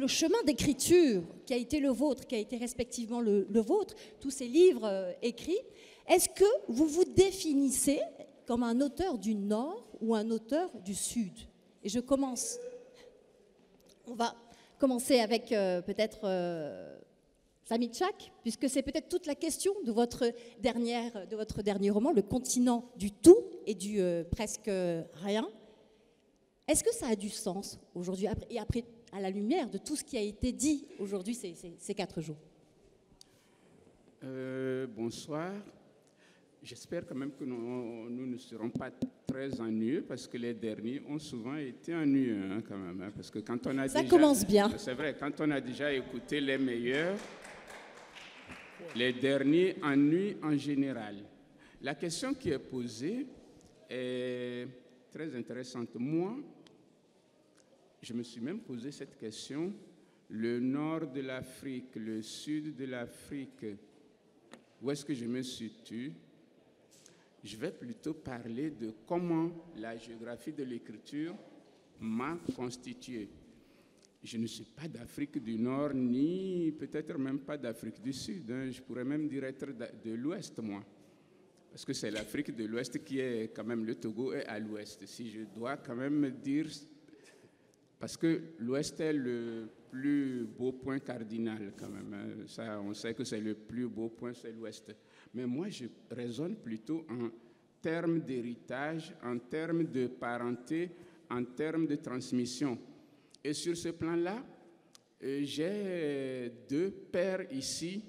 le chemin d'écriture qui a été le vôtre, qui a été respectivement le vôtre, tous ces livres écrits, est-ce que vous vous définissez comme un auteur du Nord ou un auteur du Sud? Et je commence. On va commencer avec peut-être Samy Tchak, puisque c'est peut-être toute la question de votre dernier roman, Le continent du tout et du presque rien. Est-ce que ça a du sens aujourd'hui, et après, à la lumière de tout ce qui a été dit aujourd'hui ces 4 jours? Bonsoir. J'espère quand même que nous ne serons pas très ennuyeux, parce que les derniers ont souvent été ennuyeux, hein, quand même. Hein, parce que quand on a commence bien. C'est vrai, quand on a déjà écouté les meilleurs, les derniers ennuient en général. La question qui est posée est très intéressante. Moi, je me suis même posé cette question. Le nord de l'Afrique, le sud de l'Afrique, où est-ce que je me situe? Je vais plutôt parler de comment la géographie de l'écriture m'a constitué. Je ne suis pas d'Afrique du Nord, ni peut-être même pas d'Afrique du Sud. Hein. Je pourrais même dire être de l'Ouest, moi. Parce que c'est l'Afrique de l'Ouest qui est quand même, le Togo est à l'Ouest. Si je dois quand même dire, parce que l'Ouest est le plus beau point cardinal quand même. Hein. Ça, on sait que c'est le plus beau point, c'est l'Ouest. Mais moi, je raisonne plutôt en termes d'héritage, en termes de parenté, en termes de transmission. Et sur ce plan-là, j'ai 2 pères ici.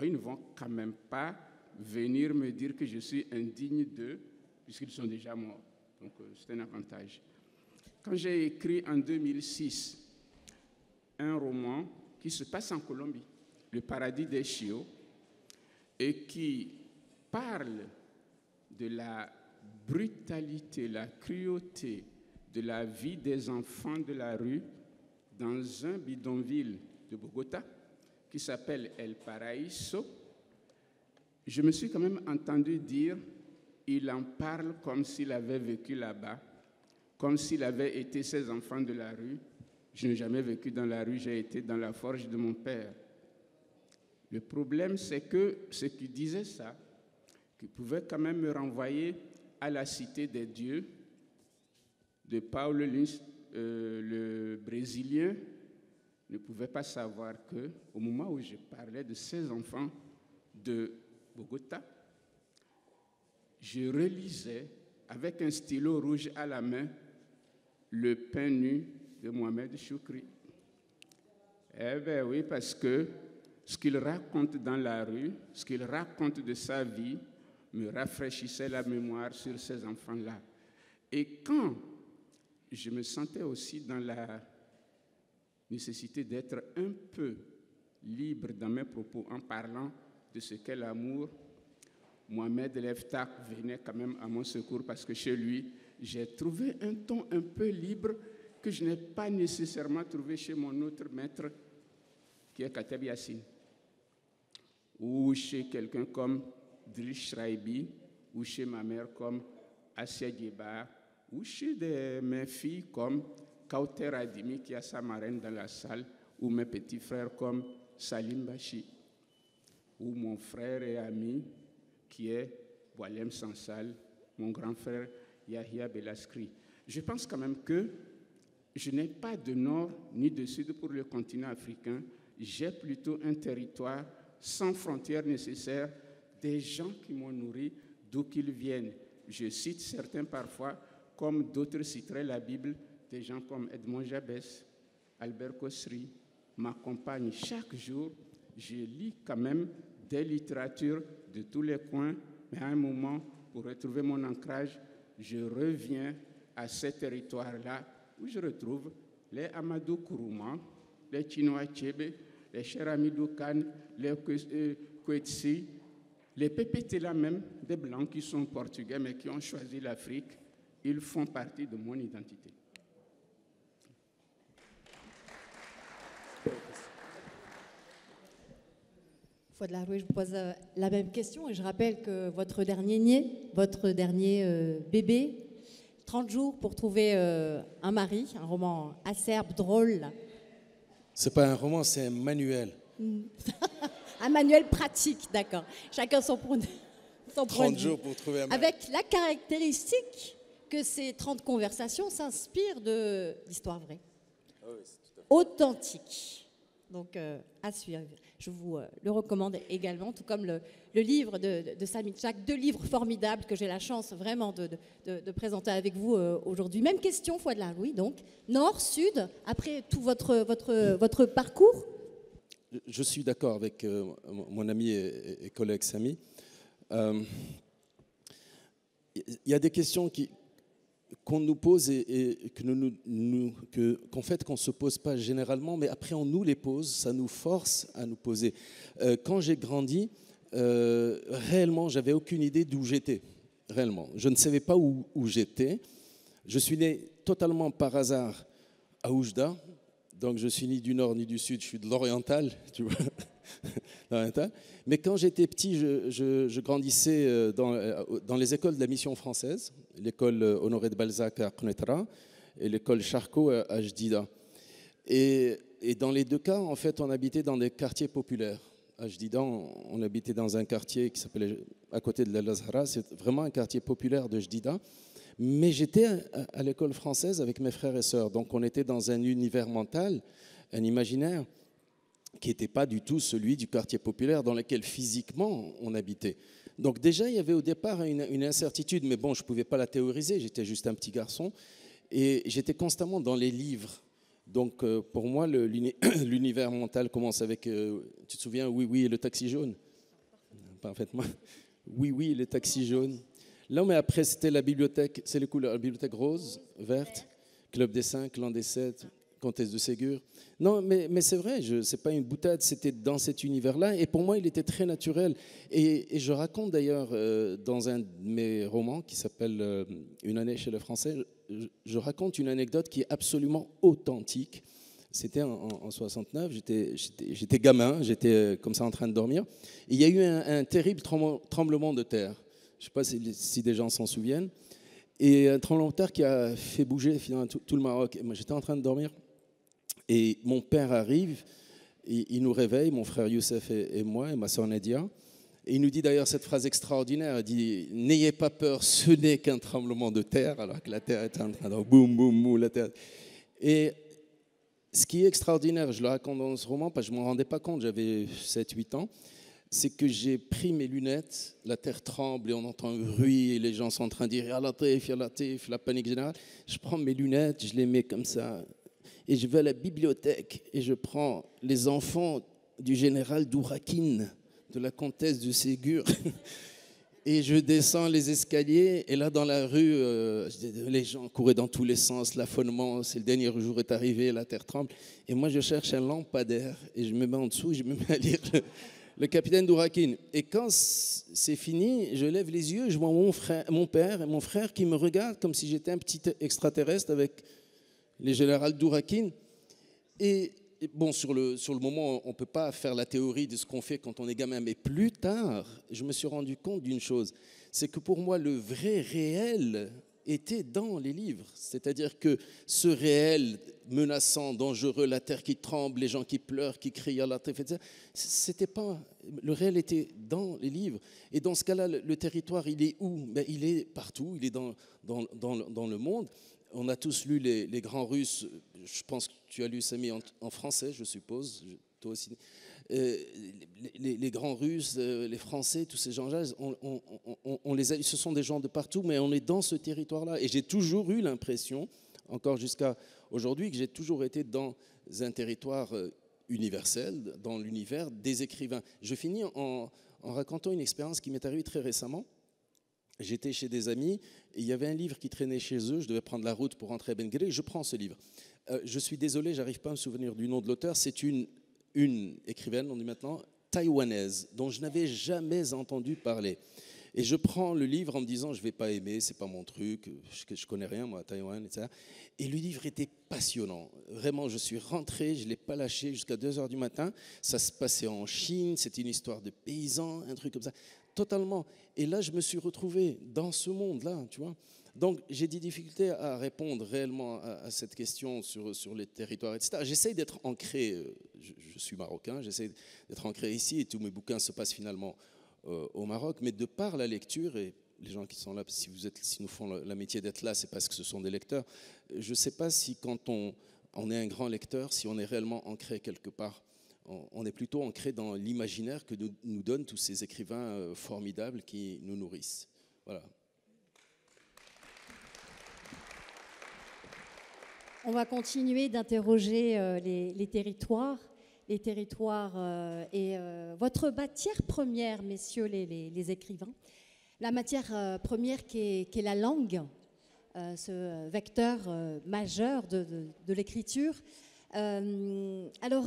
Ils ne vont quand même pas venir me dire que je suis indigne d'eux, puisqu'ils sont déjà morts. Donc, c'est un avantage. Quand j'ai écrit en 2006 un roman qui se passe en Colombie, Le paradis des chiots, et qui parle de la brutalité, la cruauté de la vie des enfants de la rue dans un bidonville de Bogota qui s'appelle El Paraíso, je me suis quand même entendu dire, il en parle comme s'il avait vécu là-bas, comme s'il avait été ces enfants de la rue. Je n'ai jamais vécu dans la rue, j'ai été dans la forge de mon père. Le problème, c'est que ce qui disait ça, qui pouvait quand même me renvoyer à la cité des dieux de Paulo Lins, le Brésilien, ne pouvait pas savoir qu'au moment où je parlais de ces enfants de Bogota, je relisais avec un stylo rouge à la main Le pain nu de Mohamed Choukri. Eh bien oui, parce que ce qu'il raconte dans la rue, ce qu'il raconte de sa vie, me rafraîchissait la mémoire sur ces enfants-là. Et quand je me sentais aussi dans la nécessité d'être un peu libre dans mes propos en parlant de ce qu'est l'amour, Mohamed Leftak venait quand même à mon secours, parce que chez lui, j'ai trouvé un ton un peu libre que je n'ai pas nécessairement trouvé chez mon autre maître, qui est Kateb Yassine, ou chez quelqu'un comme Driss Shraibi, ou chez ma mère comme Assia Djeba, ou chez mes filles comme Kauter Adimi, qui a sa marraine dans la salle, ou mes petits frères comme Salim Bachi, ou mon frère et ami qui est Boalem Sansal, mon grand frère Yahya Belaskri. Je pense quand même que je n'ai pas de nord ni de sud pour le continent africain. J'ai plutôt un territoire sans frontières nécessaires, des gens qui m'ont nourri d'où qu'ils viennent. Je cite certains parfois, comme d'autres citeraient la Bible, des gens comme Edmond Jabès, Albert Kosri m'accompagnent chaque jour. Je lis quand même des littératures de tous les coins, mais à un moment, pour retrouver mon ancrage, je reviens à ces territoires-là où je retrouve les Amadou Kourouma, les Chinois Tchebe, les Cheramidou Khan, les Kwetsi, les Pépétéla même, des Blancs qui sont portugais mais qui ont choisi l'Afrique. Ils font partie de mon identité. Fouad-Laroui, je vous pose la même question et je rappelle que votre dernier bébé, 30 jours pour trouver un mari, un roman acerbe, drôle, C'est pas un roman, c'est un manuel. Un manuel pratique, d'accord. Chacun son point de vue. 30 jours pour trouver un manuel. Avec la caractéristique que ces 30 conversations s'inspirent de l'histoire vraie. Ah oui, c'est tout à fait. Authentique. Donc, à suivre. Je vous le recommande également, tout comme le livre de Sami Tchak, 2 livres formidables que j'ai la chance vraiment de présenter avec vous aujourd'hui. Même question, foi de la Louis, donc, nord, sud, après tout votre parcours. Je suis d'accord avec mon ami et collègue Sami. Il y a des questions qu'on nous pose et qu'en fait qu'on ne se pose pas généralement, mais après on nous les pose, ça nous force à nous poser. Quand j'ai grandi, réellement, j'avais aucune idée d'où j'étais. Réellement, je ne savais pas où j'étais. Je suis né totalement par hasard à Oujda. Donc je suis ni du nord ni du sud, je suis de l'oriental, tu vois. L'oriental. Mais quand j'étais petit, je grandissais dans les écoles de la mission française, l'école Honoré de Balzac à Knetra et l'école Charcot à Jdida. Et dans les 2 cas, en fait, on habitait dans des quartiers populaires. À Jdida, on habitait dans un quartier qui s'appelait, à côté de l'Al-Azhara, c'est vraiment un quartier populaire de Jdida. Mais j'étais à l'école française avec mes frères et sœurs. Donc on était dans un univers mental, un imaginaire qui n'était pas du tout celui du quartier populaire dans lequel physiquement on habitait. Donc déjà, il y avait au départ une incertitude, mais bon, je ne pouvais pas la théoriser, j'étais juste un petit garçon. Et j'étais constamment dans les livres. Donc pour moi, l'univers mental commence avec, tu te souviens, Oui, oui, et le taxi jaune. Parfaitement. Oui, oui, et le taxi jaune. Là, mais après, c'était la bibliothèque, c'est les couleurs, la bibliothèque rose, verte, Club des 5, Clan des 7, Comtesse de Ségur. Non, mais c'est vrai, ce n'est pas une boutade, c'était dans cet univers-là. Et pour moi, il était très naturel. Et je raconte d'ailleurs dans un de mes romans qui s'appelle Une année chez le Français, je raconte une anecdote qui est absolument authentique. C'était en 69, j'étais gamin, j'étais comme ça en train de dormir. Et il y a eu un terrible tremblement de terre. Je ne sais pas si des gens s'en souviennent. Et un tremblement de terre qui a fait bouger finalement tout le Maroc. Et moi, j'étais en train de dormir. Et mon père arrive, il nous réveille, mon frère Youssef et moi, et ma soeur Nadia. Et il nous dit d'ailleurs cette phrase extraordinaire. Il dit « N'ayez pas peur, ce n'est qu'un tremblement de terre », alors que la terre est en train de boum, boum, boum, la terre. Et ce qui est extraordinaire, je le raconte dans ce roman, parce que je ne m'en rendais pas compte, j'avais 7-8 ans, c'est que j'ai pris mes lunettes, la terre tremble et on entend un bruit et les gens sont en train de dire « Ya Latif, Ya Latif », la panique générale. Je prends mes lunettes, je les mets comme ça et je vais à la bibliothèque et je prends les enfants du général Dourakine, de la comtesse de Ségur et je descends les escaliers et là dans la rue, les gens couraient dans tous les sens, l'affolement, c'est le dernier jour est arrivé, la terre tremble et moi je cherche un lampadaire et je me mets en dessous et je me mets à lire le capitaine Dourakine. Et quand c'est fini, je lève les yeux, je vois mon père et mon frère qui me regardent comme si j'étais un petit extraterrestre avec les générales Dourakine. Et bon, sur le moment, on ne peut pas faire la théorie de ce qu'on fait quand on est gamin. Mais plus tard, je me suis rendu compte d'une chose. C'est que pour moi, le vrai réel était dans les livres. C'est-à-dire que ce réel menaçant, dangereux, la terre qui tremble, les gens qui pleurent, qui crient à la terre, etc., c'était pas, le réel était dans les livres. Et dans ce cas-là, le territoire, il est où? Ben, il est partout, il est dans le monde. On a tous lu les grands Russes, je pense que tu as lu Sami en français, je suppose, toi aussi. Les grands Russes, les Français, tous ces gens-là, ce sont des gens de partout, mais on est dans ce territoire-là. Et j'ai toujours eu l'impression, encore jusqu'à aujourd'hui, que j'ai toujours été dans un territoire universel, dans l'univers des écrivains. Je finis en racontant une expérience qui m'est arrivée très récemment. J'étais chez des amis et il y avait un livre qui traînait chez eux. Je devais prendre la route pour rentrer à Ben Guerir. Je prends ce livre. Je suis désolé, j'arrive pas à me souvenir du nom de l'auteur. C'est une écrivaine, on dit maintenant, taïwanaise, dont je n'avais jamais entendu parler. Et je prends le livre en me disant, je ne vais pas aimer, c'est pas mon truc, je connais rien, moi, à Taïwan, etc. Et le livre était passionnant. Vraiment, je suis rentré, je ne l'ai pas lâché jusqu'à 2h du matin. Ça se passait en Chine, c'était une histoire de paysans, un truc comme ça. Totalement. Et là, je me suis retrouvé dans ce monde-là, tu vois, Donc, j'ai des difficultés à répondre réellement à cette question sur les territoires, etc. J'essaie d'être ancré, je suis marocain, j'essaie d'être ancré ici et tous mes bouquins se passent finalement au Maroc, mais de par la lecture, et les gens qui sont là, si nous font la métier d'être là, c'est parce que ce sont des lecteurs, je ne sais pas si quand on est un grand lecteur, si on est réellement ancré quelque part. On est plutôt ancré dans l'imaginaire que nous donnent tous ces écrivains formidables qui nous nourrissent. Voilà. On va continuer d'interroger les territoires et votre matière première, messieurs les écrivains, la matière première qui est la langue, ce vecteur majeur de l'écriture. Alors,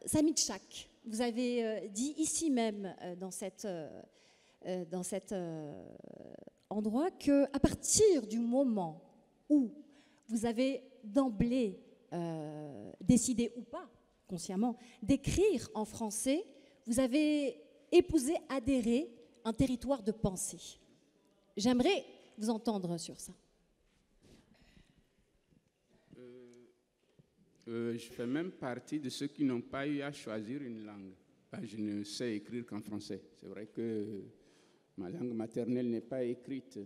Samy Tchak, vous avez dit ici même dans cet endroit qu'à partir du moment où vous avez d'emblée décidé ou pas, consciemment, d'écrire en français, vous avez épousé, adhéré un territoire de pensée. J'aimerais vous entendre sur ça. Je fais même partie de ceux qui n'ont pas eu à choisir une langue. Je ne sais écrire qu'en français. C'est vrai que ma langue maternelle n'est pas écrite.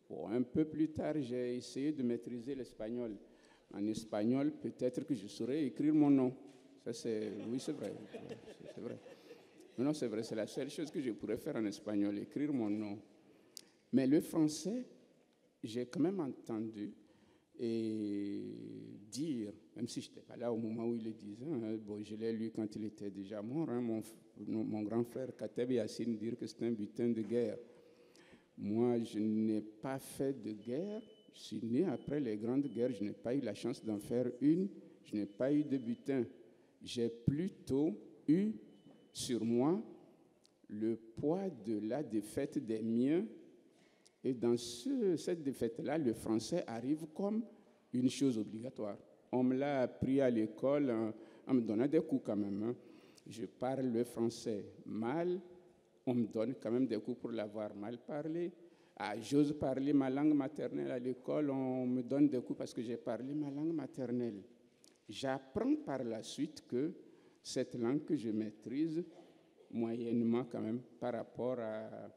Bon, un peu plus tard, j'ai essayé de maîtriser l'espagnol. En espagnol, peut-être que je saurais écrire mon nom. Oui, c'est vrai. C'est vrai. Non, c'est vrai, c'est la seule chose que je pourrais faire en espagnol, écrire mon nom. Mais le français, j'ai quand même entendu dire, même si je n'étais pas là au moment où il le disait, bon, je l'ai lu quand il était déjà mort, mon grand frère Kateb Yassine dire que c'est un butin de guerre. Moi, je n'ai pas fait de guerre. Je suis né après les grandes guerres. Je n'ai pas eu la chance d'en faire une. Je n'ai pas eu de butin. J'ai plutôt eu sur moi le poids de la défaite des miens. Et dans cette défaite-là, le français arrive comme une chose obligatoire. On me l'a appris à l'école en me donnant des coups quand même. Je parle le français mal. On me donne quand même des coups pour l'avoir mal parlé. J'ose parler ma langue maternelle à l'école, on me donne des coups parce que j'ai parlé ma langue maternelle. J'apprends par la suite que cette langue que je maîtrise moyennement quand même par rapport à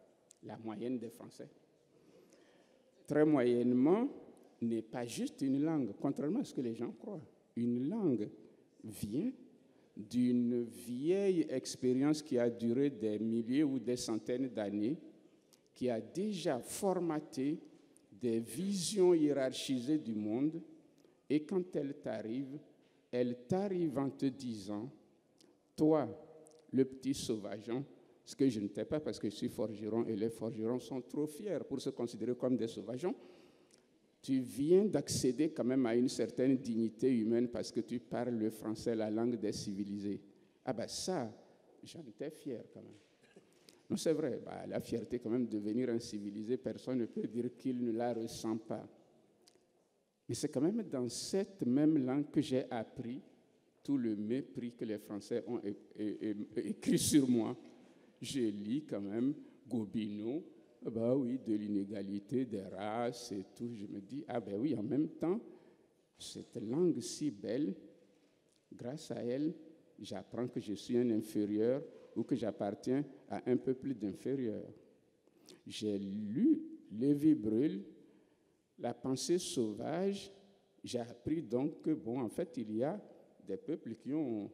la moyenne des Français. Très moyennement n'est pas juste une langue, contrairement à ce que les gens croient. Une langue vient d'une vieille expérience qui a duré des milliers ou des centaines d'années, qui a déjà formaté des visions hiérarchisées du monde, et quand elle t'arrive en te disant, toi, le petit sauvageon, ce que je ne t'ai pas parce que je suis forgeron, et les forgerons sont trop fiers pour se considérer comme des sauvageons, tu viens d'accéder quand même à une certaine dignité humaine parce que tu parles le français, la langue des civilisés. Ça, j'en étais fier quand même. Non, c'est vrai, la fierté quand même de devenir un civilisé, personne ne peut dire qu'il ne la ressent pas. Mais c'est quand même dans cette même langue que j'ai appris tout le mépris que les Français ont écrit sur moi. Je lis quand même Gobineau, oui, de l'inégalité des races et tout. Je me dis, oui, en même temps, cette langue si belle, grâce à elle, j'apprends que je suis un inférieur ou que j'appartiens à un peuple d'inférieurs. J'ai lu Lévi-Brûle, La pensée sauvage. J'ai appris donc que, en fait, il y a des peuples qui ont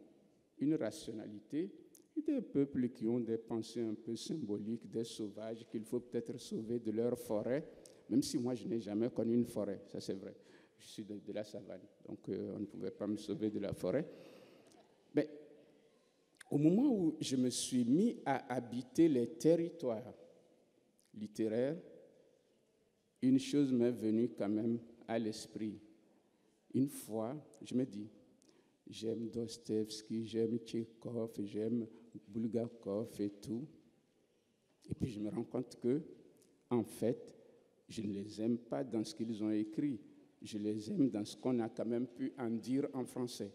une rationalité et des peuples qui ont des pensées un peu symboliques, des sauvages qu'il faut peut-être sauver de leur forêt, même si moi, je n'ai jamais connu une forêt, ça c'est vrai. Je suis de la savane, donc on ne pouvait pas me sauver de la forêt. Mais au moment où je me suis mis à habiter les territoires littéraires, une chose m'est venue quand même à l'esprit. Une fois, je me dis, j'aime Dostoïevski, j'aime Tchekhov, j'aime Bulgakov et tout. Et puis je me rends compte que, en fait, je ne les aime pas dans ce qu'ils ont écrit. Je les aime dans ce qu'on a quand même pu en dire en français.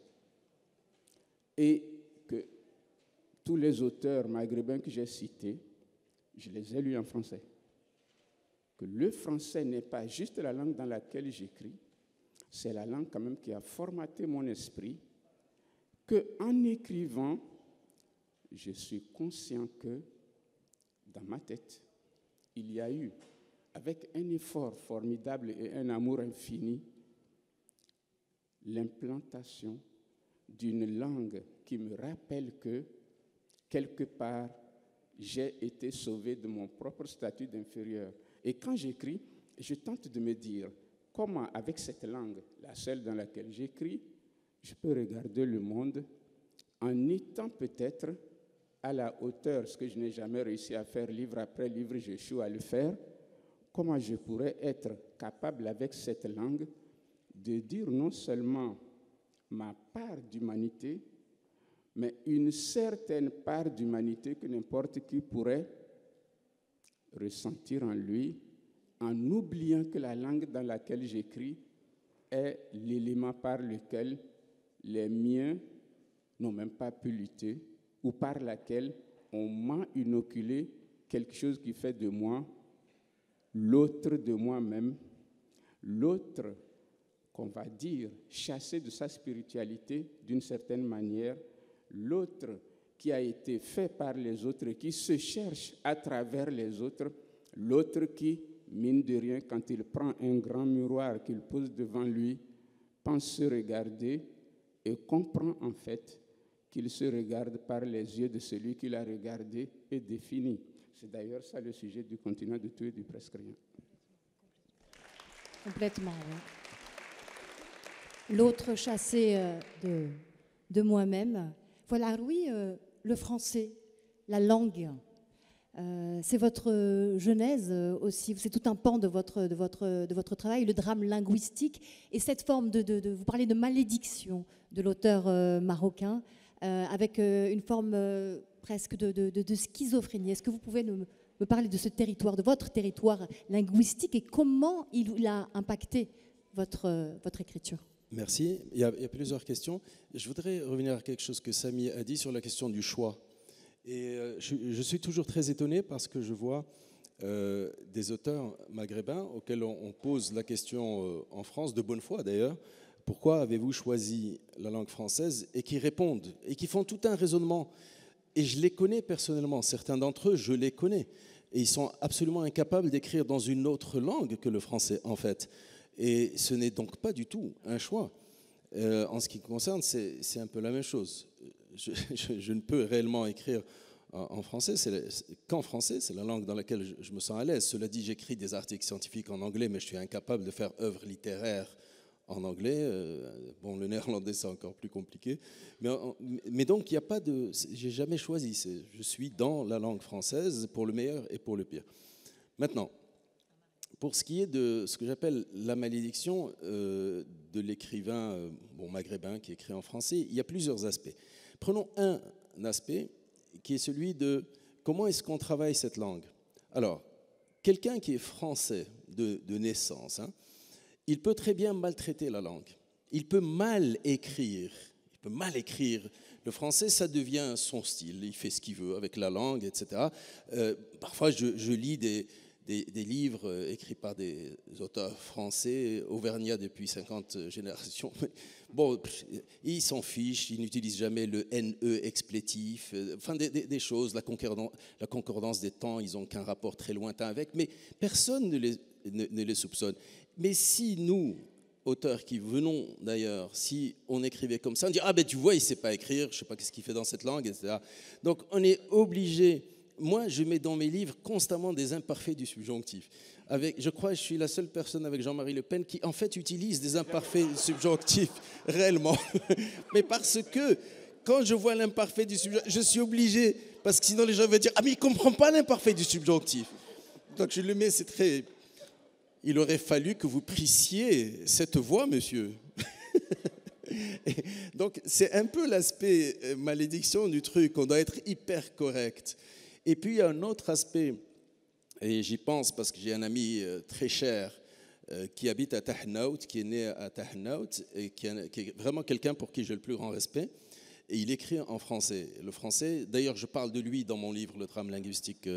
Et que tous les auteurs maghrébins que j'ai cités, je les ai lus en français. que le français n'est pas juste la langue dans laquelle j'écris, c'est la langue quand même qui a formaté mon esprit, qu'en écrivant, je suis conscient que dans ma tête, il y a eu, avec un effort formidable et un amour infini, l'implantation d'une langue qui me rappelle que, quelque part, j'ai été sauvé de mon propre statut d'inférieur. Et quand j'écris, je tente de me dire comment, avec cette langue, la seule dans laquelle j'écris, je peux regarder le monde en étant peut-être à la hauteur, ce que je n'ai jamais réussi à faire livre après livre, j'échoue à le faire, comment je pourrais être capable avec cette langue de dire non seulement ma part d'humanité, mais une certaine part d'humanité que n'importe qui pourrait ressentir en lui, en oubliant que la langue dans laquelle j'écris est l'élément par lequel les miens n'ont même pas pu lutter, ou par laquelle on m'a inoculé quelque chose qui fait de moi l'autre de moi-même, l'autre qu'on va dire chassé de sa spiritualité d'une certaine manière, l'autre qui a été fait par les autres et qui se cherche à travers les autres, l'autre qui, mine de rien, quand il prend un grand miroir qu'il pose devant lui, pense se regarder et comprend en fait qu'il se regarde par les yeux de celui qui l'a regardé et défini. C'est d'ailleurs ça le sujet du continent de tout et du presque rien. Complètement, oui. L'autre chassé de moi-même. Voilà, oui, le français, la langue, c'est votre genèse aussi, c'est tout un pan de votre travail, le drame linguistique et cette forme vous parlez de malédiction de l'auteur marocain, avec une forme presque de schizophrénie. Est-ce que vous pouvez me parler de ce territoire, de votre territoire linguistique et comment il a impacté votre écriture? Merci. Il y a plusieurs questions. Je voudrais revenir à quelque chose que Samy a dit sur la question du choix. Et je suis toujours très étonné parce que je vois des auteurs maghrébins auxquels on pose la question en France, de bonne foi d'ailleurs, pourquoi avez-vous choisi la langue française, et qui répondent, et qui font tout un raisonnement. Et je les connais personnellement, certains d'entre eux, je les connais. Et ils sont absolument incapables d'écrire dans une autre langue que le français, en fait. Et ce n'est donc pas du tout un choix. En ce qui me concerne, c'est un peu la même chose. Je ne peux réellement écrire en français qu'en français, c'est la langue dans laquelle je me sens à l'aise. Cela dit, j'écris des articles scientifiques en anglais, mais je suis incapable de faire œuvre littéraire en anglais. Bon, le néerlandais, c'est encore plus compliqué. Mais donc, il n'y a pas de... J'ai jamais choisi. Je suis dans la langue française pour le meilleur et pour le pire. Maintenant, pour ce qui est de ce que j'appelle la malédiction de l'écrivain maghrébin qui écrit en français, il y a plusieurs aspects. Prenons un aspect qui est celui de comment est-ce qu'on travaille cette langue. Alors, quelqu'un qui est français de naissance, il peut très bien maltraiter la langue. Il peut mal écrire. Le français, ça devient son style. Il fait ce qu'il veut avec la langue, etc. Parfois, je lis des livres écrits par des auteurs français, auvergnats depuis 50 générations. Bon, ils s'en fichent, ils n'utilisent jamais le NE explétif, enfin des choses, la concordance des temps, ils n'ont qu'un rapport très lointain avec, mais personne ne les soupçonne. Mais si nous, auteurs qui venons d'ailleurs, si on écrivait comme ça, on dit « Ah ben tu vois, il ne sait pas écrire, je ne sais pas ce qu'il fait dans cette langue, etc. » Donc on est obligé... Moi, je mets dans mes livres constamment des imparfaits du subjonctif. Je crois que je suis la seule personne avec Jean-Marie Le Pen qui, en fait, utilise des imparfaits du subjonctif, réellement. Mais parce que, quand je vois l'imparfait du subjonctif, je suis obligé, parce que sinon les gens vont dire « Ah, mais il ne comprend pas l'imparfait du subjonctif ». Donc je le mets, c'est très... Il aurait fallu que vous prissiez cette voix, monsieur. Donc c'est un peu l'aspect malédiction du truc, on doit être hyper correct. Et puis il y a un autre aspect, et j'y pense parce que j'ai un ami très cher qui habite à Tahnaout, qui est né à Tahnaout, et qui est vraiment quelqu'un pour qui j'ai le plus grand respect. et il écrit en français. Le français, d'ailleurs, je parle de lui dans mon livre, Le drame linguistique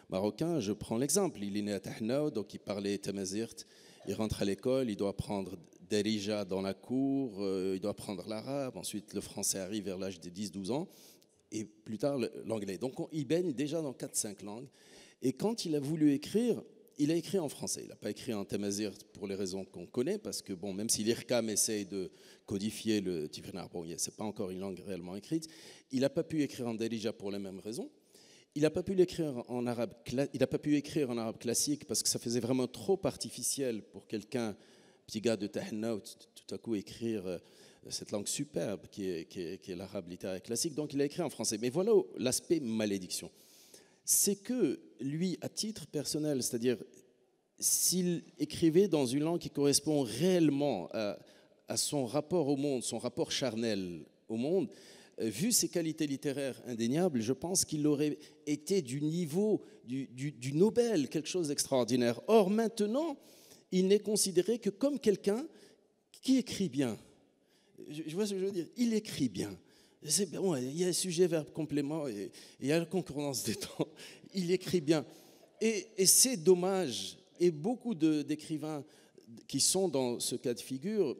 marocain. Je prends l'exemple. Il est né à Tahna, donc il parlait tamazirt. Il rentre à l'école, il doit apprendre Darija dans la cour, il doit apprendre l'arabe. Ensuite, le français arrive vers l'âge de 10-12 ans. Et plus tard, l'anglais. Donc, il baigne déjà dans 4-5 langues. Et quand il a voulu écrire, il a écrit en français. Il n'a pas écrit en tamazirt pour les raisons qu'on connaît, parce que, bon, même si l'IRCAM essaye de codifier le tifrinar, bon, ce n'est pas encore une langue réellement écrite, il n'a pas pu écrire en darija pour les mêmes raisons. Il n'a pas pu l'écrire en arabe, il n'a pas pu écrire en arabe classique parce que ça faisait vraiment trop artificiel pour quelqu'un, petit gars de Tahna, tout à coup écrire cette langue superbe qui est l'arabe littéraire classique. Donc il a écrit en français. Mais voilà l'aspect malédiction. C'est que lui, à titre personnel, c'est-à-dire s'il écrivait dans une langue qui correspond réellement à son rapport au monde, son rapport charnel au monde, vu ses qualités littéraires indéniables, je pense qu'il aurait été du niveau du Nobel, quelque chose d'extraordinaire. Or, maintenant, il n'est considéré que comme quelqu'un qui écrit bien. Je vois ce que je veux dire. Il écrit bien. Bon, il y a sujet, verbe, complément, et il y a la concordance des temps. Il écrit bien. Et c'est dommage. Et beaucoup d'écrivains qui sont dans ce cas de figure,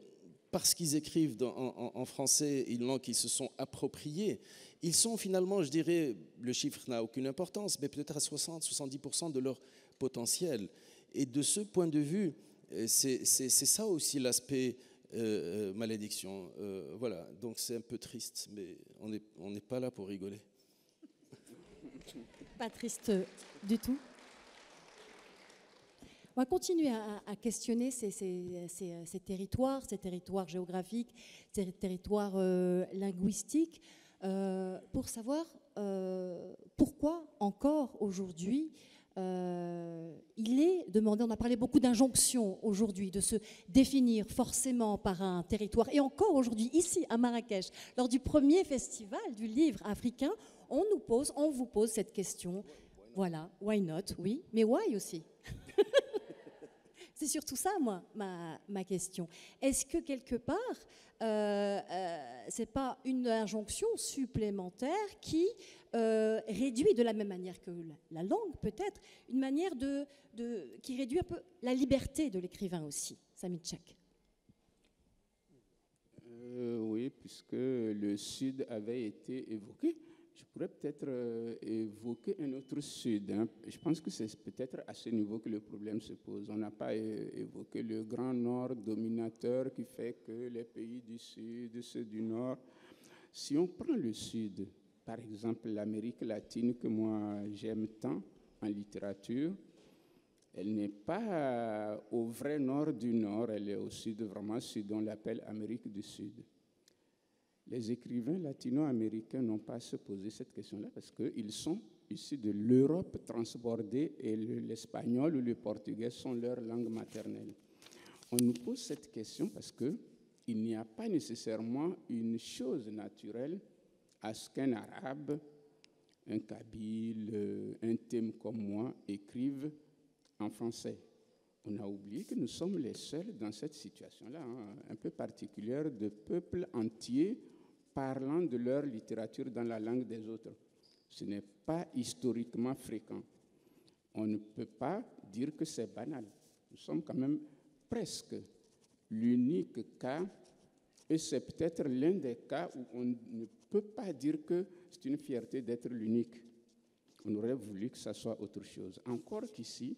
parce qu'ils écrivent en français une langue qu'ils se sont appropriée, ils sont finalement, je dirais, le chiffre n'a aucune importance, mais peut-être à 60-70% de leur potentiel. Et de ce point de vue, c'est ça aussi l'aspect malédiction. Voilà, donc c'est un peu triste, mais on n'est pas là pour rigoler. Pas triste du tout. On va continuer à questionner ces territoires, ces territoires géographiques, ces territoires linguistiques, pour savoir pourquoi encore aujourd'hui il est demandé, on a parlé beaucoup d'injonctions aujourd'hui, de se définir forcément par un territoire. Et encore aujourd'hui, ici à Marrakech, lors du premier festival du livre africain, on vous pose cette question. Voilà, why not, oui, mais why aussi. C'est surtout ça, moi, ma question. Est-ce que quelque part, ce n'est pas une injonction supplémentaire qui réduit de la même manière que la langue, peut-être, une manière qui réduit un peu la liberté de l'écrivain aussi, Samy Tchak? Oui, puisque le Sud avait été évoqué. Je pourrais peut-être évoquer un autre Sud. Je pense que c'est peut-être à ce niveau que le problème se pose. On n'a pas évoqué le grand Nord dominateur qui fait que les pays du Sud, ceux du Nord. Si on prend le Sud, par exemple l'Amérique latine que moi j'aime tant en littérature, elle n'est pas au vrai nord du Nord, elle est au sud, vraiment sud, on l'appelle Amérique du Sud. Les écrivains latino-américains n'ont pas à se poser cette question-là parce qu'ils sont issus de l'Europe transbordée et l'espagnol ou le portugais sont leur langue maternelle. On nous pose cette question parce qu'il n'y a pas nécessairement une chose naturelle à ce qu'un arabe, un kabyle, un thème comme moi écrivent en français. On a oublié que nous sommes les seuls dans cette situation-là, un peu particulière, de peuples entiers parlant de leur littérature dans la langue des autres. Ce n'est pas historiquement fréquent. On ne peut pas dire que c'est banal. Nous sommes quand même presque l'unique cas, et c'est peut-être l'un des cas où on ne peut pas dire que c'est une fierté d'être l'unique. On aurait voulu que ça soit autre chose. Encore qu'ici,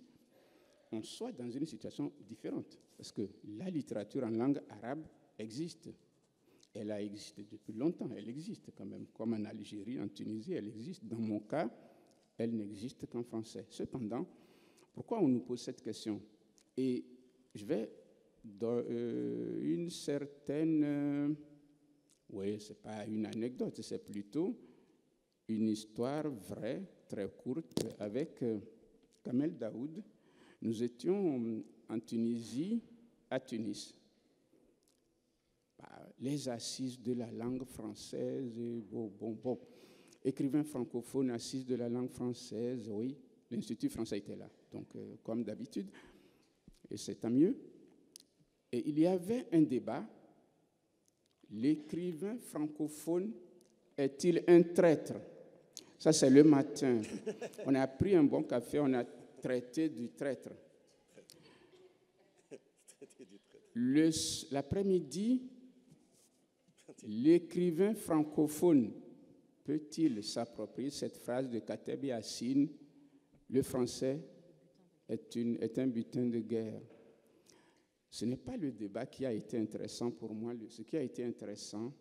on soit dans une situation différente, parce que la littérature en langue arabe existe. Elle a existé depuis longtemps, elle existe quand même, comme en Algérie, en Tunisie, elle existe. Dans mon cas, elle n'existe qu'en français. Cependant, pourquoi on nous pose cette question? Et je vais dans une certaine... oui, ce n'est pas une anecdote, c'est plutôt une histoire vraie, très courte, avec Kamel Daoud. Nous étions en Tunisie, à Tunis. Les assises de la langue française, bon. Écrivain francophone, assises de la langue française, oui, l'Institut français était là, donc comme d'habitude, et c'est tant mieux. Et il y avait un débat, l'écrivain francophone est-il un traître? Ça, c'est le matin. On a pris un bon café, on a traité du traître. L'après-midi, l'écrivain francophone peut-il s'approprier cette phrase de Kateb Yassine? Le français est un butin de guerre. Ce n'est pas le débat qui a été intéressant pour moi. Ce qui a été intéressant,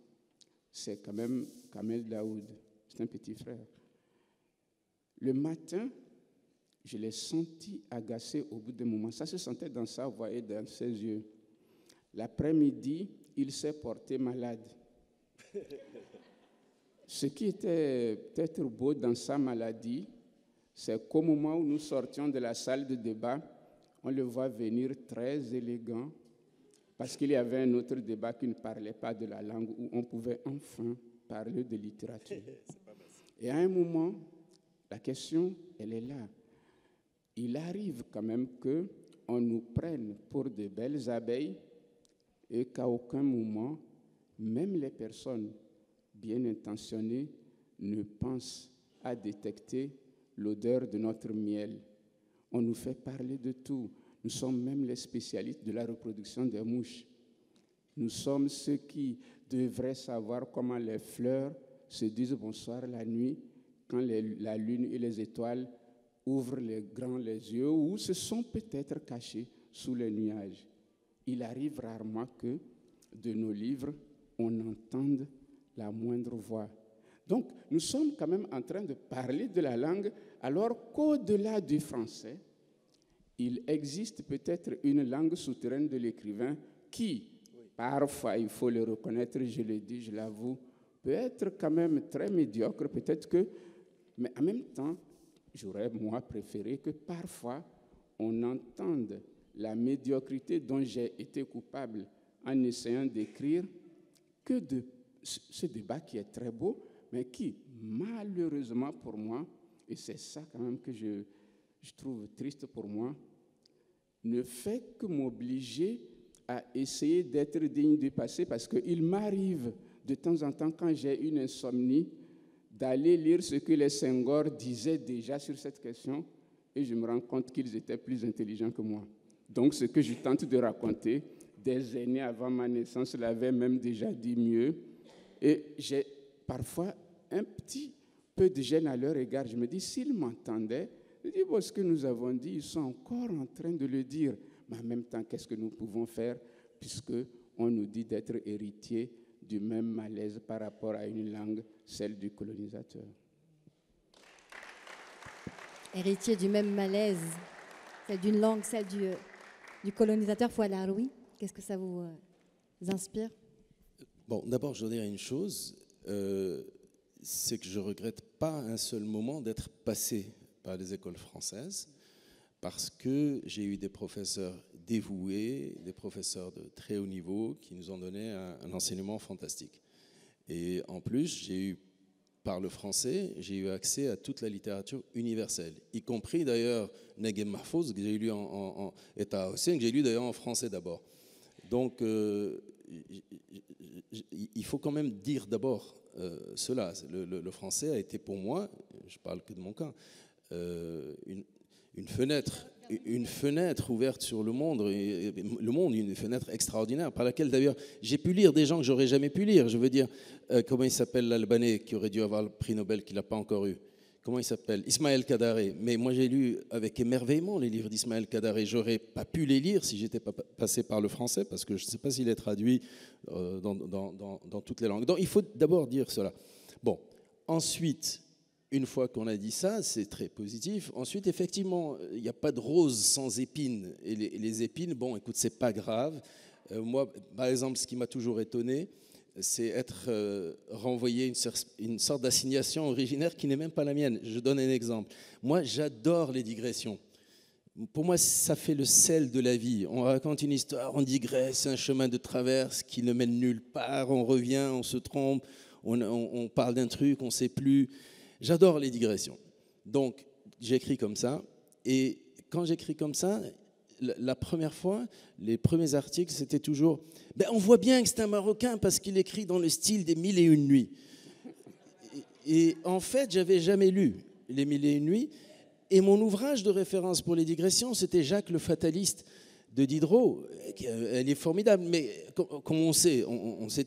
c'est quand même Kamel Daoud. C'est un petit frère. Le matin, je l'ai senti agacé au bout d'un moment. Ça se sentait dans sa voix et dans ses yeux. L'après-midi, il s'est porté malade. Ce qui était peut-être beau dans sa maladie, c'est qu'au moment où nous sortions de la salle de débat, on le voit venir très élégant, parce qu'il y avait un autre débat qui ne parlait pas de la langue, où on pouvait enfin parler de littérature. Et à un moment, la question, elle est là. Il arrive quand même qu'on nous prenne pour de belles abeilles et qu'à aucun moment, même les personnes bien intentionnées ne pensent à détecter l'odeur de notre miel. On nous fait parler de tout. Nous sommes même les spécialistes de la reproduction des mouches. Nous sommes ceux qui devraient savoir comment les fleurs se disent bonsoir la nuit quand la lune et les étoiles ouvrent les yeux ou se sont peut-être cachés sous les nuages. Il arrive rarement que de nos livres, on entende la moindre voix. Donc, nous sommes quand même en train de parler de la langue, alors qu'au-delà du français, il existe peut-être une langue souterraine de l'écrivain qui, parfois, il faut le reconnaître, je le dis, je l'avoue, peut être quand même très médiocre, peut-être que, mais en même temps, j'aurais, moi, préféré que parfois, on entende la médiocrité dont j'ai été coupable en essayant d'écrire que de ce débat qui est très beau, mais qui, malheureusement pour moi, et c'est ça quand même que je trouve triste pour moi, ne fait que m'obliger à essayer d'être digne du passé, parce qu'il m'arrive de temps en temps, quand j'ai une insomnie, d'aller lire ce que les Senghor disaient déjà sur cette question, et je me rends compte qu'ils étaient plus intelligents que moi. Donc, ce que je tente de raconter, des aînés avant ma naissance l'avaient même déjà dit mieux, et j'ai parfois un petit peu de gêne à leur égard. Je me dis, s'ils m'entendaient, je dis, bon, ce que nous avons dit, ils sont encore en train de le dire. Mais en même temps, qu'est-ce que nous pouvons faire, puisqu'on nous dit d'être héritiers du même malaise par rapport à une langue, celle du colonisateur. Héritier du même malaise, celle d'une langue, celle du colonisateur Fouad Laroui. Qu'est-ce que ça vous inspire? Bon, d'abord, je dois dire une chose, c'est que je ne regrette pas un seul moment d'être passé par les écoles françaises, parce que j'ai eu des professeurs dévoués, des professeurs de très haut niveau qui nous ont donné un enseignement fantastique. Et en plus, j'ai eu, par le français, j'ai eu accès à toute la littérature universelle, y compris d'ailleurs Negem Mahfouz, que j'ai lu en État Haussien, que j'ai lu d'ailleurs en français d'abord. Donc, il faut quand même dire d'abord cela. Le français a été pour moi, je parle que de mon cas, une fenêtre ouverte sur le monde, une fenêtre extraordinaire, par laquelle d'ailleurs j'ai pu lire des gens que j'aurais jamais pu lire. Je veux dire, comment il s'appelle l'Albanais qui aurait dû avoir le prix Nobel, qui l'a pas encore eu? Comment il s'appelle? Ismaël Kadare. Mais moi j'ai lu avec émerveillement les livres d'Ismaël Kadare. J'aurais pas pu les lire si j'étais pas passé par le français, parce que je ne sais pas s'il est traduit dans toutes les langues. Donc il faut d'abord dire cela. Bon, ensuite, une fois qu'on a dit ça, c'est très positif. Ensuite, effectivement, il n'y a pas de rose sans épines. Et les épines, bon, écoute, c'est pas grave. Moi, par exemple, ce qui m'a toujours étonné, c'est être renvoyé une sorte d'assignation originaire qui n'est même pas la mienne. Je donne un exemple. Moi, j'adore les digressions. Pour moi, ça fait le sel de la vie. On raconte une histoire, on digresse, un chemin de traverse qui ne mène nulle part, on revient, on se trompe, on parle d'un truc, on ne sait plus. J'adore les digressions. Donc, j'écris comme ça. Et quand j'écris comme ça, la première fois, les premiers articles, c'était toujours on voit bien que c'est un Marocain parce qu'il écrit dans le style des 1001 nuits. Et en fait, j'avais jamais lu Les Mille et une nuits. Et mon ouvrage de référence pour les digressions, c'était Jacques le Fataliste de Diderot. Elle est formidable, mais comme on sait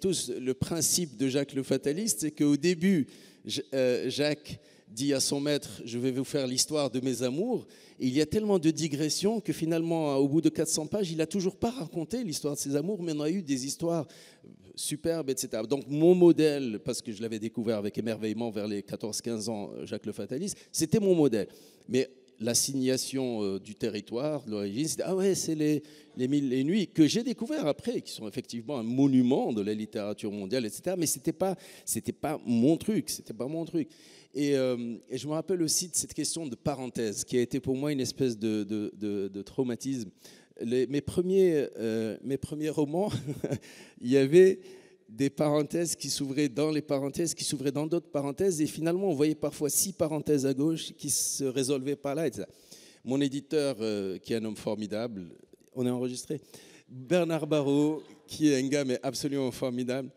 tous, le principe de Jacques le Fataliste, c'est qu'au début, Jacques dit à son maître, je vais vous faire l'histoire de mes amours. Et il y a tellement de digressions que finalement, au bout de 400 pages, il n'a toujours pas raconté l'histoire de ses amours, mais on a eu des histoires superbes, etc. Donc mon modèle, parce que je l'avais découvert avec émerveillement vers les 14-15 ans, Jacques le Fataliste, c'était mon modèle. Mais l'assignation du territoire, de l'origine, c'était ah ouais, c'est les Mille et une nuits que j'ai découvert après, qui sont effectivement un monument de la littérature mondiale, etc. Mais c'était pas mon truc, c'était pas mon truc. Et je me rappelle aussi de cette question de parenthèse, qui a été pour moi une espèce de traumatisme. Mes premiers romans, il y avait des parenthèses qui s'ouvraient dans les parenthèses, qui s'ouvraient dans d'autres parenthèses, et finalement, on voyait parfois 6 parenthèses à gauche qui se résolvaient par là, etc. Mon éditeur, qui est un homme formidable, on est enregistré, Bernard Barrault, qui est un gars mais absolument formidable,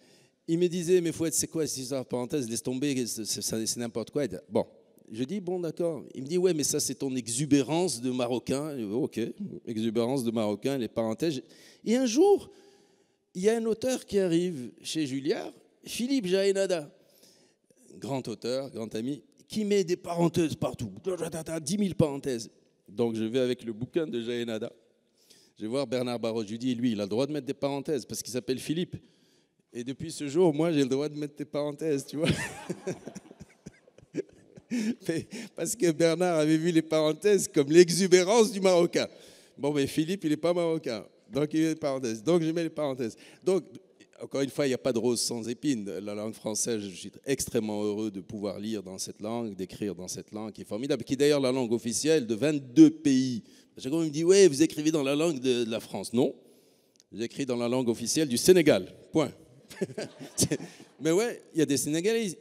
il me disait, mais Fouette, c'est quoi ces histoires de parenthèses, laisse tomber, c'est n'importe quoi. Bon, je dis, bon, d'accord. Il me dit, ouais, mais ça, c'est ton exubérance de Marocain. Je dis, ok, exubérance de Marocain, les parenthèses. Et un jour, il y a un auteur qui arrive chez Julliard, Philippe Jaénada, grand auteur, grand ami, qui met des parenthèses partout, 10 000 parenthèses. Donc, je vais avec le bouquin de Jaénada. Je vais voir Bernard Barrault. Je lui dis, lui, il a le droit de mettre des parenthèses parce qu'il s'appelle Philippe. Et depuis ce jour, moi, j'ai le droit de mettre des parenthèses, tu vois. Parce que Bernard avait vu les parenthèses comme l'exubérance du Marocain. Bon, mais Philippe, il n'est pas marocain. Donc, il met des parenthèses. Donc, je mets les parenthèses. Donc, encore une fois, il n'y a pas de rose sans épines. La langue française, je suis extrêmement heureux de pouvoir lire dans cette langue, d'écrire dans cette langue qui est formidable, qui est d'ailleurs la langue officielle de 22 pays. Chaque fois, on me dit, ouais, vous écrivez dans la langue de la France. Non, j'écris dans la langue officielle du Sénégal. Point. Mais ouais, il y a des Sénégalais.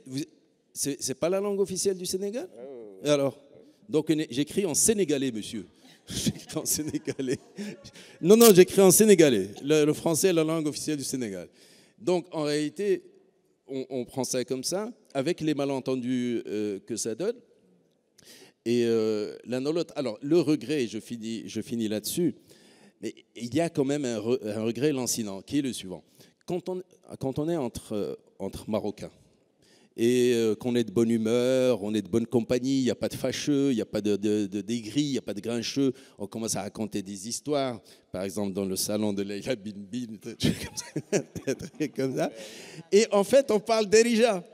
C'est pas la langue officielle du Sénégal? Et alors? Donc j'écris en sénégalais, monsieur. J'écris en sénégalais. Non, j'écris en sénégalais. Le français est la langue officielle du Sénégal. Donc en réalité, on prend ça comme ça, avec les malentendus que ça donne. Et l'un ou l'autre. Alors le regret, je finis là-dessus. Mais il y a quand même un regret lancinant, qui est le suivant. Quand on est entre Marocains et qu'on est de bonne humeur, on est de bonne compagnie, il n'y a pas de fâcheux, il n'y a pas de dégris, il n'y a pas de grincheux, on commence à raconter des histoires, par exemple dans le salon de Leïla Bin Bin, des trucs comme ça. Et en fait, on parle d'Erija.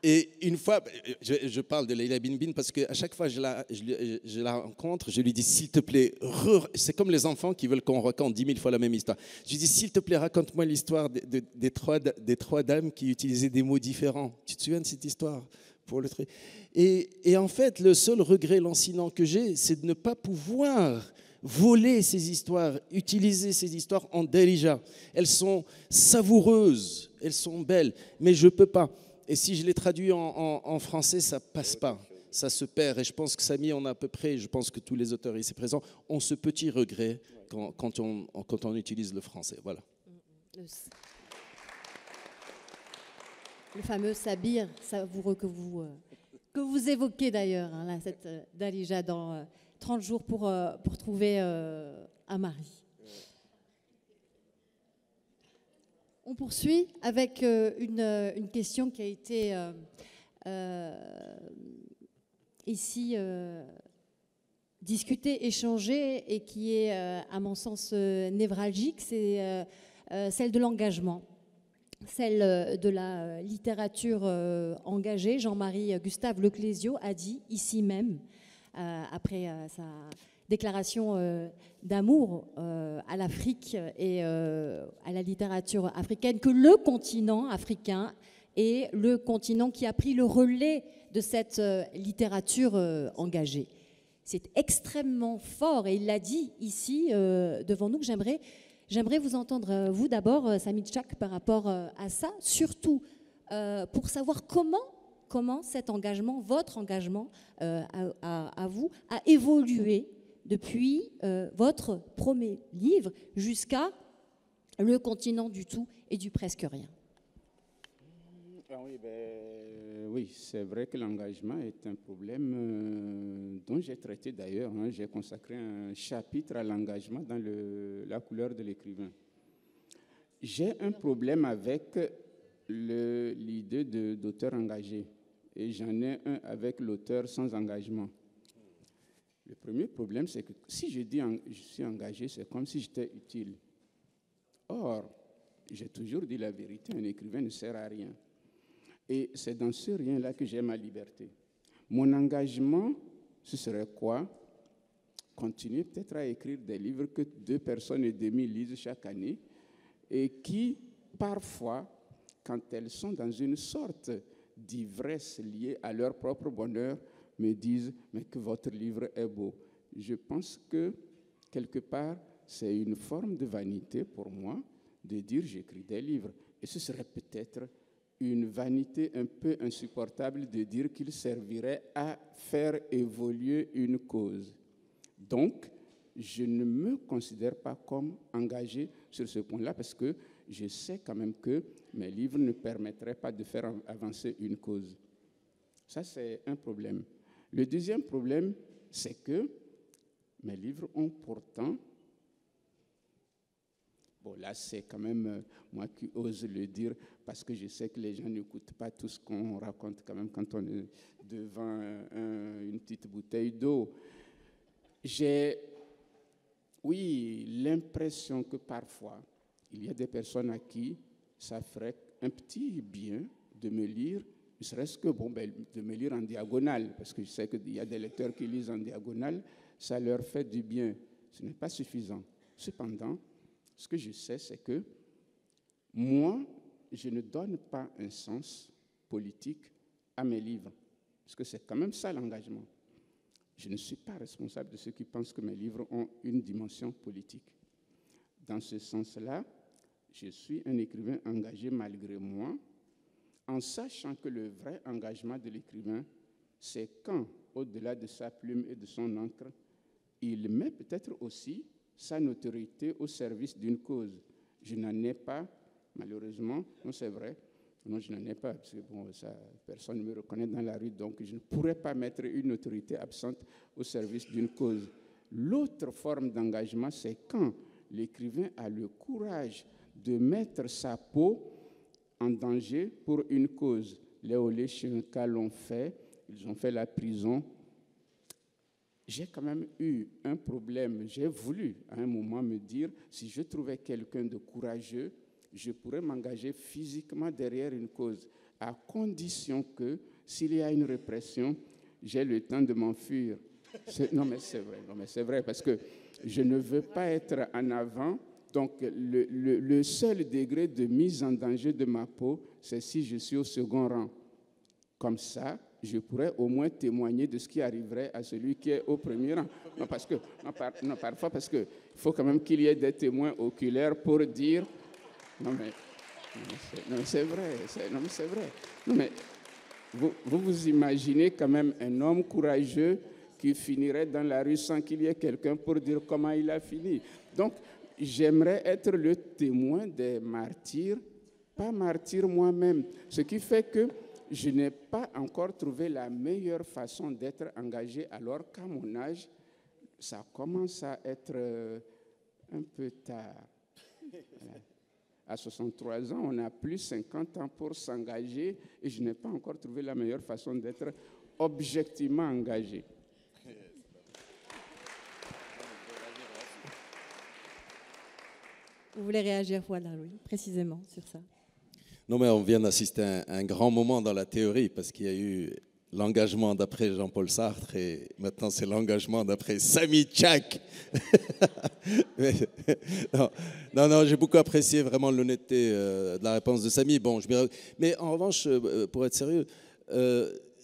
Et une fois, je parle de Leïla Bin Bin parce qu'à chaque fois que je la rencontre, je lui dis, s'il te plaît, c'est comme les enfants qui veulent qu'on raconte 10 000 fois la même histoire. Je lui dis, s'il te plaît, raconte-moi l'histoire des trois dames qui utilisaient des mots différents. Tu te souviens de cette histoire pour le trait? Et en fait, le seul regret lancinant que j'ai, c'est de ne pas pouvoir voler ces histoires, utiliser ces histoires en Darija. Elles sont savoureuses, elles sont belles, mais je ne peux pas. Et si je les traduis en français, ça ne passe pas, ça se perd. Et je pense que Samy en a à peu près, je pense que tous les auteurs ici présents ont ce petit regret quand on utilise le français. Voilà. Le fameux sabir savoureux que vous évoquez d'ailleurs, hein, là, cette Darija dans 30 jours pour trouver un mari. On poursuit avec une question qui a été ici discutée, échangée et qui est, à mon sens, névralgique, c'est celle de l'engagement, celle de la littérature engagée. Jean-Marie Gustave Leclésio a dit ici même, après sa déclaration d'amour à l'Afrique et à la littérature africaine, que le continent africain est le continent qui a pris le relais de cette littérature engagée. C'est extrêmement fort et il l'a dit ici devant nous. J'aimerais vous entendre, vous d'abord, Samy Tchak, par rapport à ça, surtout pour savoir comment cet engagement, votre engagement à vous, a évolué depuis votre premier livre jusqu'à Le continent du tout et du presque rien. Alors, Oui, c'est vrai que l'engagement est un problème dont j'ai traité d'ailleurs. J'ai consacré un chapitre à l'engagement dans la couleur de l'écrivain. J'ai un problème avec l'idée d'auteur engagé et j'en ai un avec l'auteur sans engagement. Le premier problème, c'est que si je dis je suis engagé, c'est comme si j'étais utile. Or, j'ai toujours dit la vérité, un écrivain ne sert à rien. Et c'est dans ce rien-là que j'ai ma liberté. Mon engagement, ce serait quoi? Continuer peut-être à écrire des livres que 2,5 personnes lisent chaque année et qui, parfois, quand elles sont dans une sorte d'ivresse liée à leur propre bonheur, me disent « mais que votre livre est beau ». Je pense que, quelque part, c'est une forme de vanité pour moi de dire « j'écris des livres ». Et ce serait peut-être une vanité un peu insupportable de dire qu'il servirait à faire évoluer une cause. Donc, je ne me considère pas comme engagé sur ce point-là parce que je sais quand même que mes livres ne permettraient pas de faire avancer une cause. Ça, c'est un problème. Le deuxième problème, c'est que mes livres ont pourtant... Bon, là, c'est quand même moi qui ose le dire parce que je sais que les gens n'écoutent pas tout ce qu'on raconte quand même quand on est devant une petite bouteille d'eau. J'ai, oui, l'impression que parfois, il y a des personnes à qui ça ferait un petit bien de me lire, ne serait-ce que de me lire en diagonale, parce que je sais qu'il y a des lecteurs qui lisent en diagonale, ça leur fait du bien. Ce n'est pas suffisant. Cependant, ce que je sais, c'est que moi, je ne donne pas un sens politique à mes livres, parce que c'est quand même ça l'engagement. Je ne suis pas responsable de ceux qui pensent que mes livres ont une dimension politique. Dans ce sens-là, je suis un écrivain engagé malgré moi, en sachant que le vrai engagement de l'écrivain, c'est quand, au-delà de sa plume et de son encre, il met peut-être aussi sa notoriété au service d'une cause. Je n'en ai pas, malheureusement, non c'est vrai, non je n'en ai pas, parce que bon, ça, personne ne me reconnaît dans la rue, donc je ne pourrais pas mettre une autorité absente au service d'une cause. L'autre forme d'engagement, c'est quand l'écrivain a le courage de mettre sa peau en danger pour une cause. Léo Lechenka l'ont fait, ils ont fait la prison. J'ai quand même eu un problème. J'ai voulu, à un moment, me dire, si je trouvais quelqu'un de courageux, je pourrais m'engager physiquement derrière une cause, à condition que, s'il y a une répression, j'ai le temps de m'enfuir. Non, mais c'est vrai, parce que je ne veux pas être en avant. Donc, le seul degré de mise en danger de ma peau, c'est si je suis au second rang. Comme ça, je pourrais au moins témoigner de ce qui arriverait à celui qui est au premier rang. Non, parfois, parce qu'il faut quand même qu'il y ait des témoins oculaires pour dire... Non, mais c'est vrai. Non, mais vous imaginez quand même un homme courageux qui finirait dans la rue sans qu'il y ait quelqu'un pour dire comment il a fini. Donc, j'aimerais être le témoin des martyrs, pas martyr moi-même. Ce qui fait que je n'ai pas encore trouvé la meilleure façon d'être engagé, alors qu'à mon âge, ça commence à être un peu tard. À 63 ans, on a plus 50 ans pour s'engager et je n'ai pas encore trouvé la meilleure façon d'être objectivement engagé. Vous voulez réagir, voilà, oui, précisément sur ça. Non, mais on vient d'assister à un grand moment dans la théorie parce qu'il y a eu l'engagement d'après Jean-Paul Sartre et maintenant c'est l'engagement d'après Samy Tchak. Non, j'ai beaucoup apprécié vraiment l'honnêteté de la réponse de Samy. Bon, mais en revanche, pour être sérieux,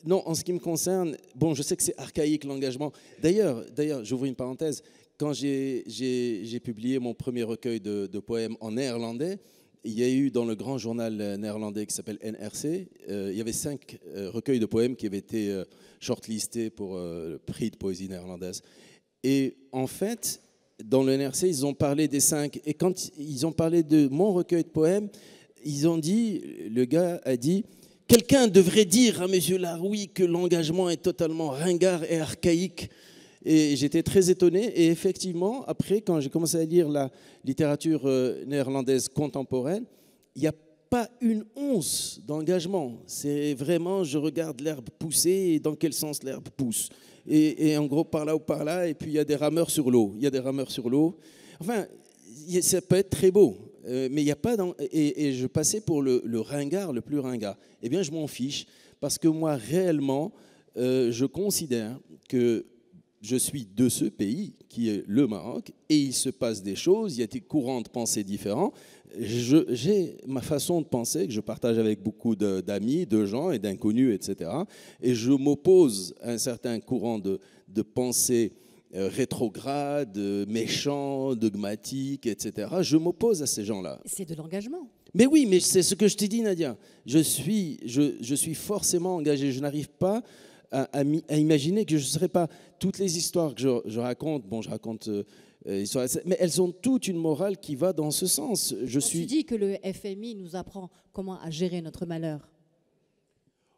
non, en ce qui me concerne, bon, je sais que c'est archaïque l'engagement. D'ailleurs, j'ouvre une parenthèse. Quand j'ai publié mon premier recueil de poèmes en néerlandais, il y a eu dans le grand journal néerlandais qui s'appelle NRC, il y avait 5 recueils de poèmes qui avaient été shortlistés pour le prix de poésie néerlandaise. Et en fait, dans le NRC, ils ont parlé des 5. Et quand ils ont parlé de mon recueil de poèmes, ils ont dit, le gars a dit quelqu'un devrait dire à M. Laroui que l'engagement est totalement ringard et archaïque. Et j'étais très étonné. Et effectivement, après, quand j'ai commencé à lire la littérature néerlandaise contemporaine, il n'y a pas une once d'engagement. C'est vraiment, je regarde l'herbe pousser et dans quel sens l'herbe pousse. Et en gros, par là ou par là, et puis il y a des rameurs sur l'eau. Il y a des rameurs sur l'eau. Enfin, ça peut être très beau, mais il n'y a pas... Et je passais pour le ringard, le plus ringard. Eh bien, je m'en fiche, parce que moi, réellement, je considère que je suis de ce pays, qui est le Maroc, et il se passe des choses, il y a des courants de pensée différents. J'ai ma façon de penser que je partage avec beaucoup d'amis, de gens et d'inconnus, etc. Et je m'oppose à un certain courant de pensée rétrograde, méchant, dogmatique, etc. Je m'oppose à ces gens-là. C'est de l'engagement. Mais oui, mais c'est ce que je t'ai dit, Nadia. Je suis forcément engagé. Je n'arrive pas à imaginer que je ne serais pas... Toutes les histoires que je raconte, bon, je raconte... mais elles ont toute une morale qui va dans ce sens. Tu dis que le FMI nous apprend comment à gérer notre malheur.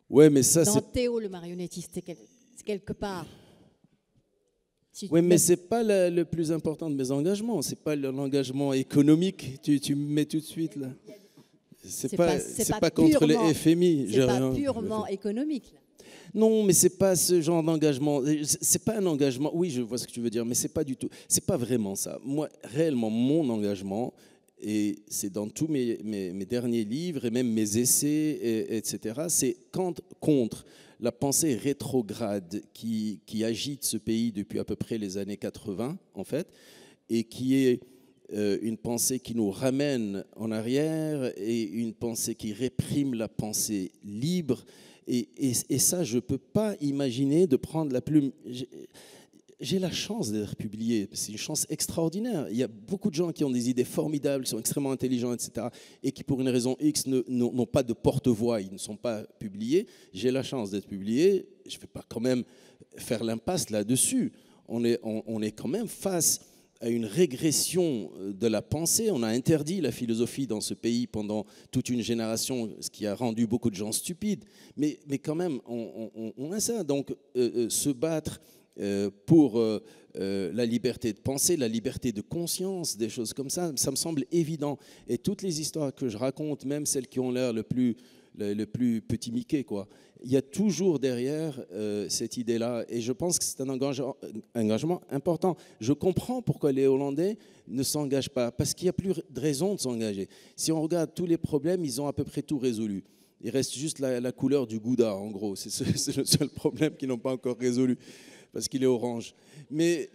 Ouais, mais ça, dans Théo le marionnettiste, c'est quelque part. Oui, mais ce n'est pas le plus important de mes engagements. Ce n'est pas l'engagement économique. Tu me mets tout de suite là. C'est pas contre les FMI. C'est pas purement économique. Là. Non, mais c'est pas ce genre d'engagement. C'est pas un engagement. Oui, je vois ce que tu veux dire, mais c'est pas du tout. C'est pas vraiment ça. Moi, réellement, mon engagement, et c'est dans tous mes derniers livres et même mes essais, etc. C'est contre la pensée rétrograde qui agite ce pays depuis à peu près les années 80, en fait, et qui est une pensée qui nous ramène en arrière et une pensée qui réprime la pensée libre. Et ça, je ne peux pas imaginer de prendre la plume. J'ai la chance d'être publié, c'est une chance extraordinaire. Il y a beaucoup de gens qui ont des idées formidables, qui sont extrêmement intelligents, etc., et qui, pour une raison X, n'ont pas de porte-voix, ils ne sont pas publiés. J'ai la chance d'être publié, je ne vais pas quand même faire l'impasse là-dessus. On est quand même face à une régression de la pensée. On a interdit la philosophie dans ce pays pendant toute une génération, ce qui a rendu beaucoup de gens stupides. Mais quand même, on a ça. Donc, se battre pour la liberté de penser, la liberté de conscience, des choses comme ça me semble évident. Et toutes les histoires que je raconte, même celles qui ont l'air le plus petit Mickey, quoi, il y a toujours derrière cette idée-là. Et je pense que c'est un engagement important. Je comprends pourquoi les Hollandais ne s'engagent pas, parce qu'il n'y a plus de raison de s'engager. Si on regarde tous les problèmes, ils ont à peu près tout résolu. Il reste juste la couleur du gouda, en gros. C'est le seul problème qu'ils n'ont pas encore résolu, parce qu'il est orange. Mais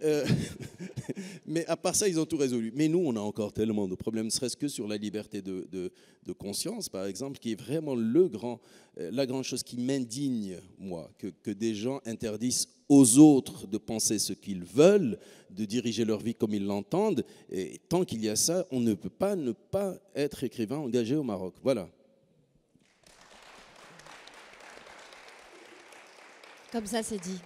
à part ça, ils ont tout résolu. Mais nous, on a encore tellement de problèmes, ne serait-ce que sur la liberté de conscience, par exemple, qui est vraiment la grande chose qui m'indigne, moi, que des gens interdisent aux autres de penser ce qu'ils veulent, de diriger leur vie comme ils l'entendent. Et tant qu'il y a ça, on ne peut pas ne pas être écrivain engagé au Maroc. Voilà. Comme ça, c'est dit.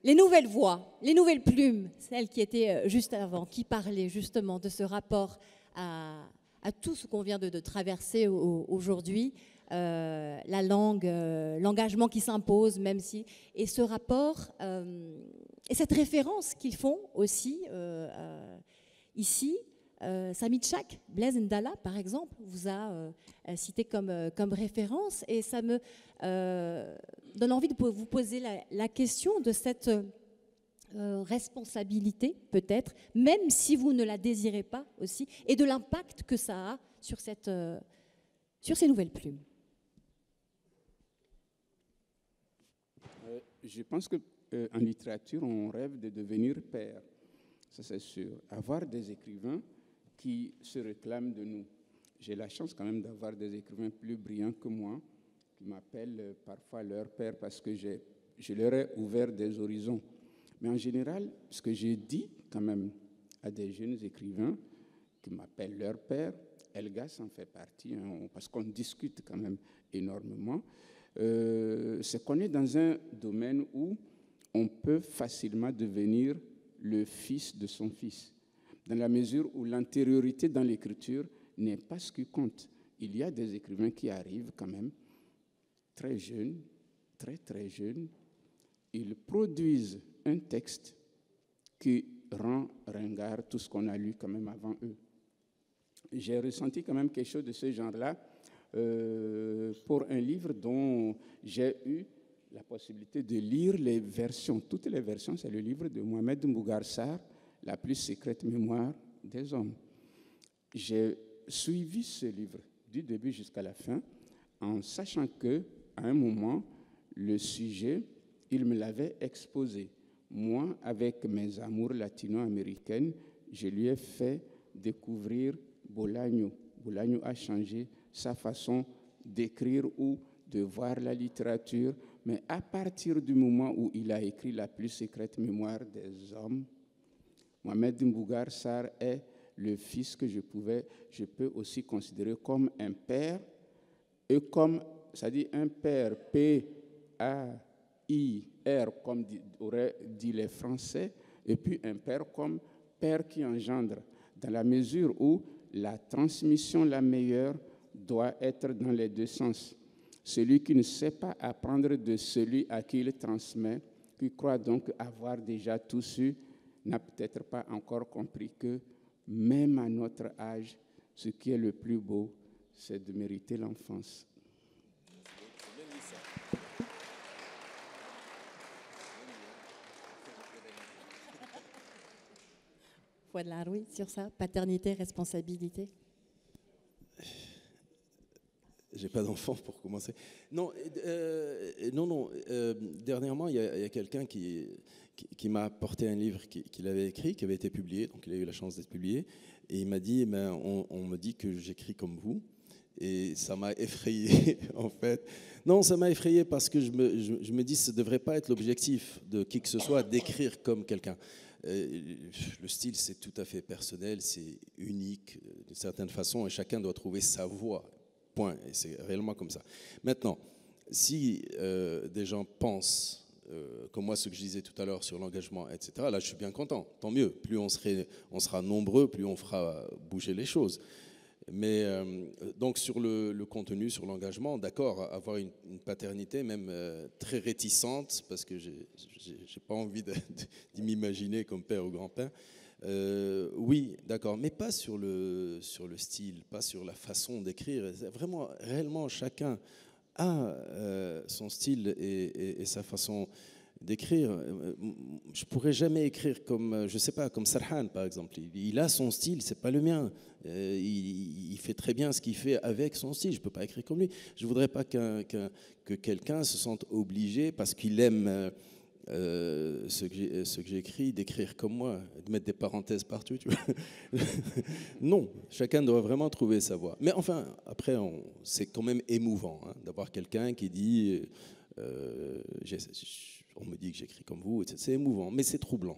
Les nouvelles voix, les nouvelles plumes, celles qui étaient juste avant, qui parlaient justement de ce rapport à tout ce qu'on vient de traverser aujourd'hui, la langue, l'engagement qui s'impose, même si... Et ce rapport, et cette référence qu'ils font aussi ici, Samy Tchak, Blaise Ndala, par exemple, vous a cité comme référence, et ça me donne envie de vous poser la question de cette responsabilité, peut-être, même si vous ne la désirez pas aussi, et de l'impact que ça a sur ces nouvelles plumes. Je pense qu'en littérature, on rêve de devenir père. Ça, c'est sûr. Avoir des écrivains qui se réclament de nous. J'ai la chance quand même d'avoir des écrivains plus brillants que moi, qui m'appellent parfois leur père parce que je leur ai ouvert des horizons. Mais en général, ce que j'ai dit quand même à des jeunes écrivains qui m'appellent leur père, Elgas en fait partie, hein, parce qu'on discute quand même énormément, c'est qu'on est dans un domaine où on peut facilement devenir le fils de son fils, dans la mesure où l'antériorité dans l'écriture n'est pas ce qui compte. Il y a des écrivains qui arrivent quand même très jeunes, très très jeunes, ils produisent un texte qui rend ringard tout ce qu'on a lu quand même avant eux. J'ai ressenti quand même quelque chose de ce genre-là pour un livre dont j'ai eu la possibilité de lire les versions. Toutes les versions, c'est le livre de Mohamed Mbougar Sarr, La plus secrète mémoire des hommes. J'ai suivi ce livre du début jusqu'à la fin en sachant qu'à un moment, le sujet, il me l'avait exposé. Moi, avec mes amours latino-américaines, je lui ai fait découvrir Bolaño. Bolaño a changé sa façon d'écrire ou de voir la littérature, mais à partir du moment où il a écrit La plus secrète mémoire des hommes, Mohamed Mbougar Sarr est le fils que je peux aussi considérer comme un père, et comme, c'est-à-dire un père, P-A-I-R, comme auraient dit les Français, et puis un père comme père qui engendre, dans la mesure où la transmission la meilleure doit être dans les deux sens. Celui qui ne sait pas apprendre de celui à qui il transmet, qui croit donc avoir déjà tout su, n'a peut-être pas encore compris que même à notre âge, ce qui est le plus beau, c'est de mériter l'enfance. Voilà, oui, sur ça, paternité, responsabilité. J'ai pas d'enfant pour commencer. Non, dernièrement, il y a quelqu'un qui m'a apporté un livre qu'il avait écrit, qui avait été publié, donc il a eu la chance d'être publié, et il m'a dit, on me dit que j'écris comme vous, et ça m'a effrayé, en fait. Non, ça m'a effrayé parce que je me dis, ça ne devrait pas être l'objectif de qui que ce soit, d'écrire comme quelqu'un. Le style, c'est tout à fait personnel, c'est unique d'une certaine façon, et chacun doit trouver sa voix. Point. Et c'est réellement comme ça. Maintenant, si des gens pensent, comme moi, ce que je disais tout à l'heure sur l'engagement, etc., là, je suis bien content. Tant mieux. Plus on sera nombreux, plus on fera bouger les choses. Mais donc, sur le contenu, sur l'engagement, d'accord, avoir une paternité même très réticente, parce que j'ai pas envie de m'imaginer comme père ou grand-père. Oui, d'accord, mais pas sur le style, pas sur la façon d'écrire. Vraiment, réellement, chacun a son style et sa façon d'écrire. Je pourrais jamais écrire comme, je sais pas, comme Serhan par exemple. Il a son style, c'est pas le mien. Il fait très bien ce qu'il fait avec son style. Je peux pas écrire comme lui. Je voudrais pas que quelqu'un se sente obligé parce qu'il aime ce que j'écris, d'écrire comme moi, de mettre des parenthèses partout, tu vois. Non, chacun doit vraiment trouver sa voie. Mais enfin, après, c'est quand même émouvant d'avoir quelqu'un qui dit on me dit que j'écris comme vous, c'est émouvant, mais c'est troublant.